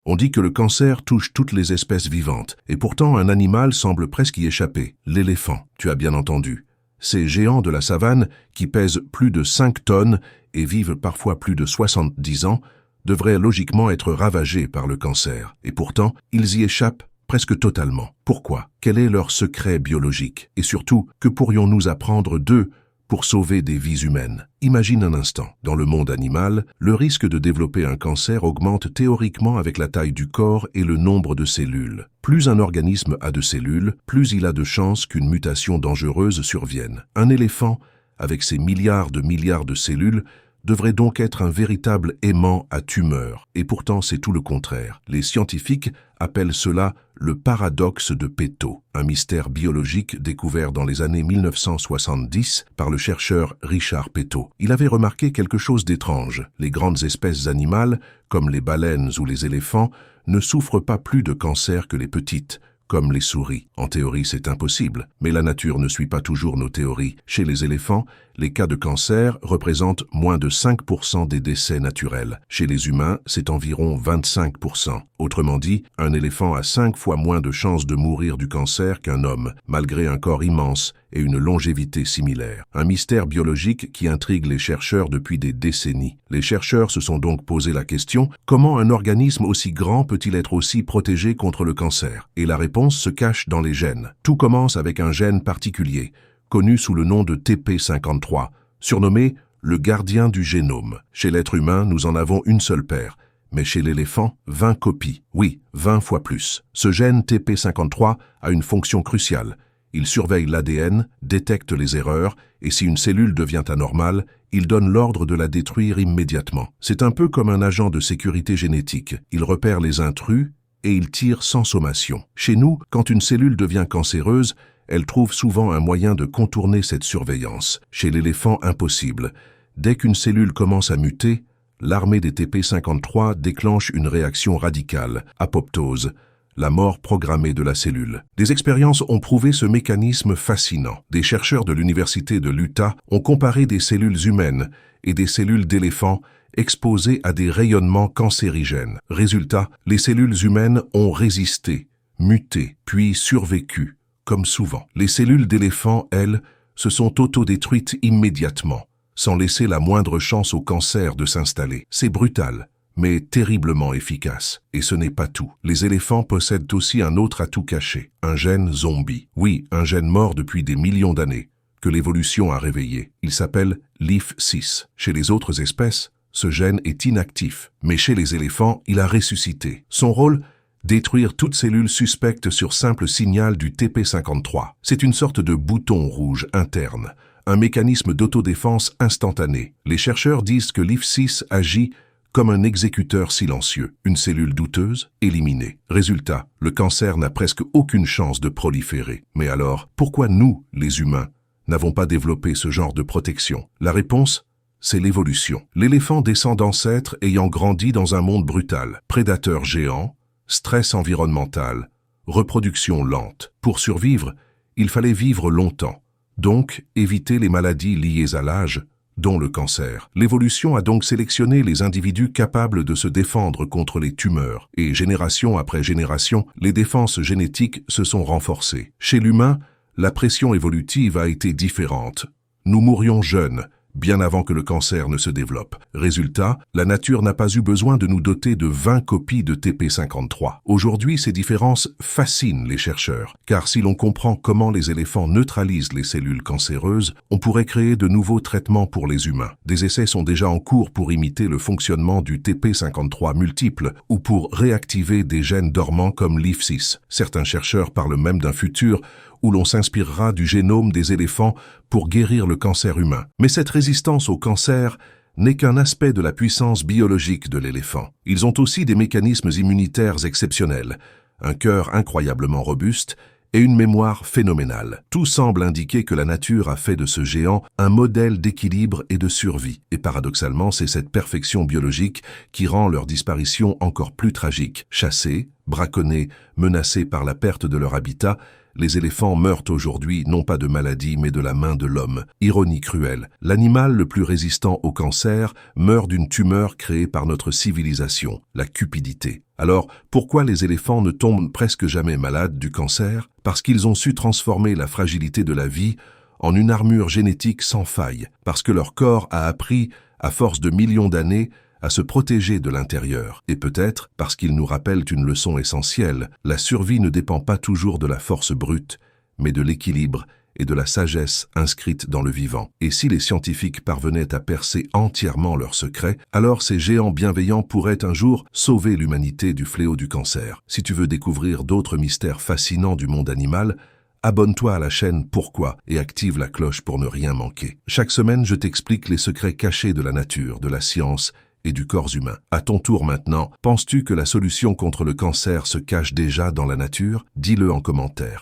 On dit que le cancer touche toutes les espèces vivantes, et pourtant un animal semble presque y échapper, l'éléphant, tu as bien entendu. Ces géants de la savane, qui pèsent plus de 5 tonnes et vivent parfois plus de 70 ans, devraient logiquement être ravagés par le cancer, et pourtant ils y échappent presque totalement. Pourquoi? Quel est leur secret biologique? Et surtout, que pourrions-nous apprendre d'eux pour sauver des vies humaines? Imagine un instant, dans le monde animal, le risque de développer un cancer augmente théoriquement avec la taille du corps et le nombre de cellules. Plus un organisme a de cellules, plus il a de chances qu'une mutation dangereuse survienne. Un éléphant, avec ses milliards de cellules, devrait donc être un véritable aimant à tumeurs. Et pourtant, c'est tout le contraire. Les scientifiques appellent cela le paradoxe de Peto, un mystère biologique découvert dans les années 1970 par le chercheur Richard Peto. Il avait remarqué quelque chose d'étrange. Les grandes espèces animales, comme les baleines ou les éléphants, ne souffrent pas plus de cancer que les petites, comme les souris. En théorie, c'est impossible, mais la nature ne suit pas toujours nos théories. Chez les éléphants, les cas de cancer représentent moins de 5% des décès naturels. Chez les humains, c'est environ 25%. Autrement dit, un éléphant a 5 fois moins de chances de mourir du cancer qu'un homme, malgré un corps immense et une longévité similaire. Un mystère biologique qui intrigue les chercheurs depuis des décennies. Les chercheurs se sont donc posé la question, comment un organisme aussi grand peut-il être aussi protégé contre le cancer? Et la réponse se cache dans les gènes. Tout commence avec un gène particulier, connu sous le nom de TP53, surnommé le gardien du génome. Chez l'être humain, nous en avons une seule paire, mais chez l'éléphant, 20 copies. Oui, 20 fois plus. Ce gène TP53 a une fonction cruciale. Il surveille l'ADN, détecte les erreurs, et si une cellule devient anormale, il donne l'ordre de la détruire immédiatement. C'est un peu comme un agent de sécurité génétique. Il repère les intrus et il tire sans sommation. Chez nous, quand une cellule devient cancéreuse, elle trouve souvent un moyen de contourner cette surveillance. Chez l'éléphant, impossible. Dès qu'une cellule commence à muter, l'armée des TP53 déclenche une réaction radicale, apoptose, la mort programmée de la cellule. Des expériences ont prouvé ce mécanisme fascinant. Des chercheurs de l'université de l'Utah ont comparé des cellules humaines et des cellules d'éléphants exposées à des rayonnements cancérigènes. Résultat, les cellules humaines ont résisté, muté, puis survécu. Comme souvent, les cellules d'éléphant, elles, se sont autodétruites immédiatement, sans laisser la moindre chance au cancer de s'installer. C'est brutal, mais terriblement efficace. Et ce n'est pas tout. Les éléphants possèdent aussi un autre atout caché, un gène zombie. Oui, un gène mort depuis des millions d'années, que l'évolution a réveillé. Il s'appelle LIF6. Chez les autres espèces, ce gène est inactif, mais chez les éléphants, il a ressuscité. Son rôle, détruire toute cellule suspecte sur simple signal du TP53. C'est une sorte de bouton rouge interne, un mécanisme d'autodéfense instantané. Les chercheurs disent que LIF6 agit comme un exécuteur silencieux, une cellule douteuse, éliminée. Résultat, le cancer n'a presque aucune chance de proliférer. Mais alors, pourquoi nous, les humains, n'avons pas développé ce genre de protection? La réponse, c'est l'évolution. L'éléphant descend d'ancêtres ayant grandi dans un monde brutal, prédateurs géants, stress environnemental, reproduction lente. Pour survivre, il fallait vivre longtemps, donc éviter les maladies liées à l'âge, dont le cancer. L'évolution a donc sélectionné les individus capables de se défendre contre les tumeurs, et génération après génération, les défenses génétiques se sont renforcées. Chez l'humain, la pression évolutive a été différente. Nous mourions jeunes, bien avant que le cancer ne se développe. Résultat, la nature n'a pas eu besoin de nous doter de 20 copies de TP53. Aujourd'hui, ces différences fascinent les chercheurs, car si l'on comprend comment les éléphants neutralisent les cellules cancéreuses, on pourrait créer de nouveaux traitements pour les humains. Des essais sont déjà en cours pour imiter le fonctionnement du TP53 multiple ou pour réactiver des gènes dormants comme LIF6. Certains chercheurs parlent même d'un futur où l'on s'inspirera du génome des éléphants pour guérir le cancer humain. Mais cette résistance au cancer n'est qu'un aspect de la puissance biologique de l'éléphant. Ils ont aussi des mécanismes immunitaires exceptionnels, un cœur incroyablement robuste et une mémoire phénoménale. Tout semble indiquer que la nature a fait de ce géant un modèle d'équilibre et de survie. Et paradoxalement, c'est cette perfection biologique qui rend leur disparition encore plus tragique. Chassés, braconnés, menacés par la perte de leur habitat, Les éléphants meurent aujourd'hui non pas de maladie mais de la main de l'homme. Ironie cruelle. L'animal le plus résistant au cancer meurt d'une tumeur créée par notre civilisation, la cupidité. Alors, pourquoi les éléphants ne tombent presque jamais malades du cancer? Parce qu'ils ont su transformer la fragilité de la vie en une armure génétique sans faille, parce que leur corps a appris, à force de millions d'années, à se protéger de l'intérieur. Et peut-être parce qu'ils nous rappellent une leçon essentielle, la survie ne dépend pas toujours de la force brute, mais de l'équilibre et de la sagesse inscrite dans le vivant. Et si les scientifiques parvenaient à percer entièrement leurs secrets, alors ces géants bienveillants pourraient un jour sauver l'humanité du fléau du cancer. Si tu veux découvrir d'autres mystères fascinants du monde animal, abonne-toi à la chaîne Pourquoi et active la cloche pour ne rien manquer. Chaque semaine, je t'explique les secrets cachés de la nature, de la science et du corps humain. À ton tour maintenant, penses-tu que la solution contre le cancer se cache déjà dans la nature? Dis-le en commentaire.